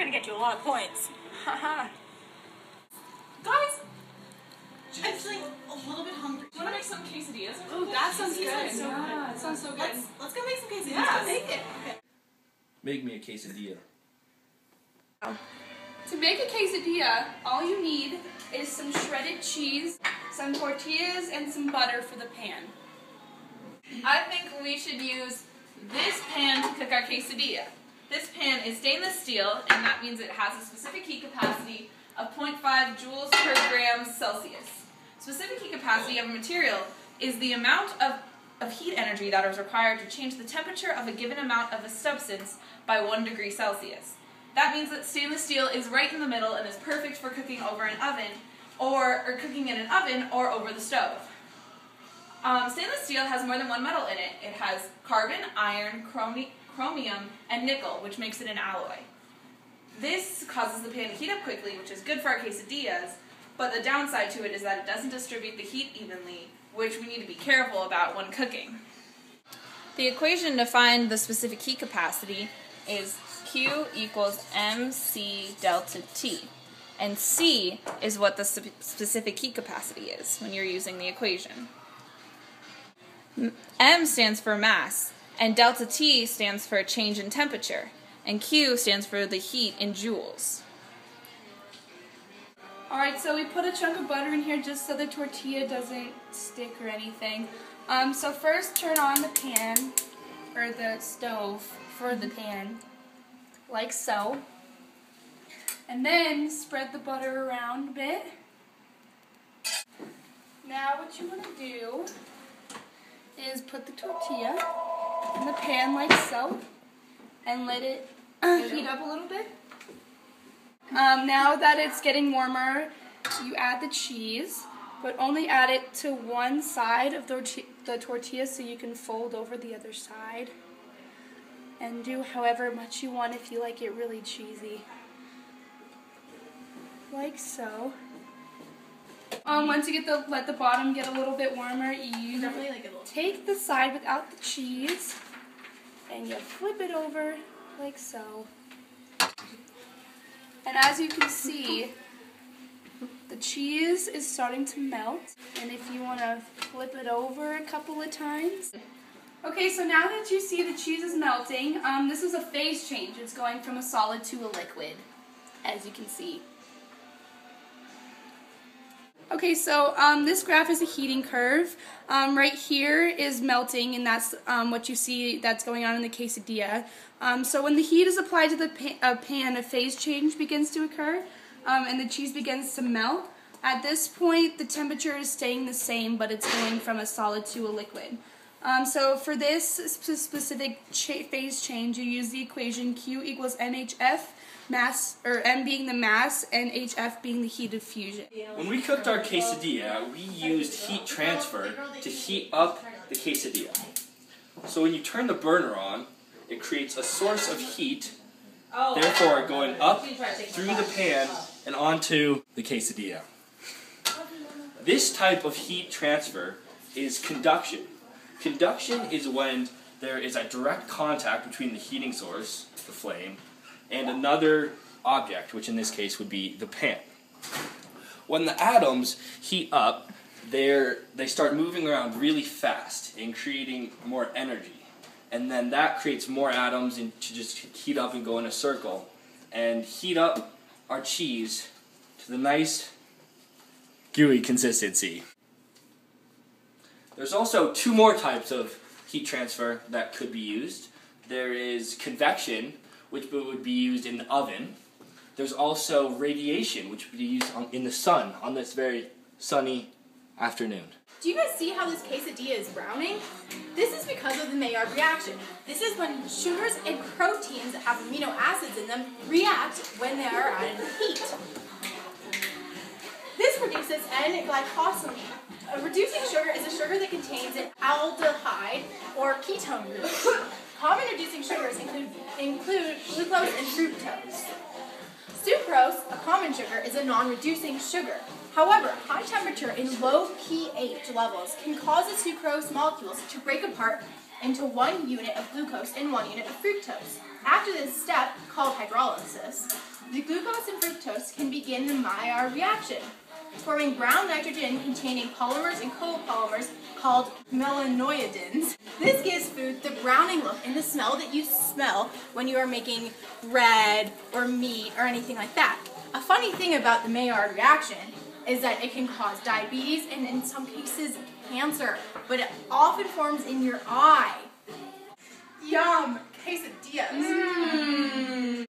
gonna get you a lot of points. Haha. Guys, I'm feeling a little bit hungry. Do you want to make some quesadillas? Oh, that sounds good. Yeah, it sounds so good. Let's go make some quesadillas. Yeah, make it. Okay. Make me a quesadilla. To make a quesadilla, all you need is some shredded cheese, some tortillas, and some butter for the pan. I think we should use this pan to cook our quesadilla. This pan is stainless steel, and that means it has a specific heat capacity of 0.5 joules per gram Celsius. Specific heat capacity of a material is the amount of heat energy that is required to change the temperature of a given amount of a substance by 1 degree Celsius. That means that stainless steel is right in the middle and is perfect for cooking over an oven, or cooking in an oven or over the stove. Stainless steel has more than one metal in it. It has carbon, iron, chromium, and nickel, which makes it an alloy. This causes the pan to heat up quickly, which is good for our quesadillas, but the downside to it is that it doesn't distribute the heat evenly, which we need to be careful about when cooking. The equation to find the specific heat capacity is Q equals mc delta T. And C is what the specific heat capacity is when you're using the equation. M stands for mass, and delta T stands for change in temperature, and Q stands for the heat in joules. Alright, so we put a chunk of butter in here just so the tortilla doesn't stick or anything. So first turn on the pan, or the stove for the pan, like so. And then spread the butter around a bit. Now what you want to do is put the tortilla in the pan like so, and let it heat up a little bit. Now that it's getting warmer, you add the cheese, but only add it to one side of the tortilla so you can fold over the other side. And do however much you want if you like it really cheesy. Like so. Once you let the bottom get a little bit warmer, you take the side without the cheese and you flip it over like so. And as you can see, the cheese is starting to melt. And if you want to flip it over a couple of times. Okay, so now that you see the cheese is melting, this is a phase change. It's going from a solid to a liquid, as you can see. Okay, so this graph is a heating curve. Right here is melting, and that's what you see that's going on in the quesadilla. So when the heat is applied to the pan, a phase change begins to occur, and the cheese begins to melt. At this point, the temperature is staying the same, but it's going from a solid to a liquid. So for this specific phase change, you use the equation Q equals MHF, mass, or M being the mass, and HF being the heat of fusion. When we cooked our quesadilla, we used heat transfer to heat up the quesadilla. So when you turn the burner on, it creates a source of heat, therefore going up through the pan and onto the quesadilla. This type of heat transfer is conduction. Conduction is when there is a direct contact between the heating source, the flame, and another object, which in this case would be the pan. When the atoms heat up, they start moving around really fast and creating more energy. And then that creates more atoms to just heat up and go in a circle and heat up our cheese to the nice gooey consistency. There's also two more types of heat transfer that could be used. There is convection, which would be used in the oven. There's also radiation, which would be used in the sun on this very sunny afternoon. Do you guys see how this quesadilla is browning? This is because of the Maillard reaction. This is when sugars and proteins that have amino acids in them react when they are added to heat. This produces N-glycosamine. A reducing sugar is a sugar that contains an aldehyde or ketone group. Common reducing sugars include glucose and fructose. Sucrose, a common sugar, is a non-reducing sugar. However, high temperature and low pH levels can cause the sucrose molecules to break apart into 1 unit of glucose and 1 unit of fructose. After this step, called hydrolysis, the glucose and fructose can begin the Maillard reaction, forming brown nitrogen containing polymers and copolymers called melanoidins. This gives food the browning look and the smell that you smell when you are making bread or meat or anything like that. A funny thing about the Maillard reaction is that it can cause diabetes and in some cases cancer, but it often forms in your eye. Yum! Quesadillas.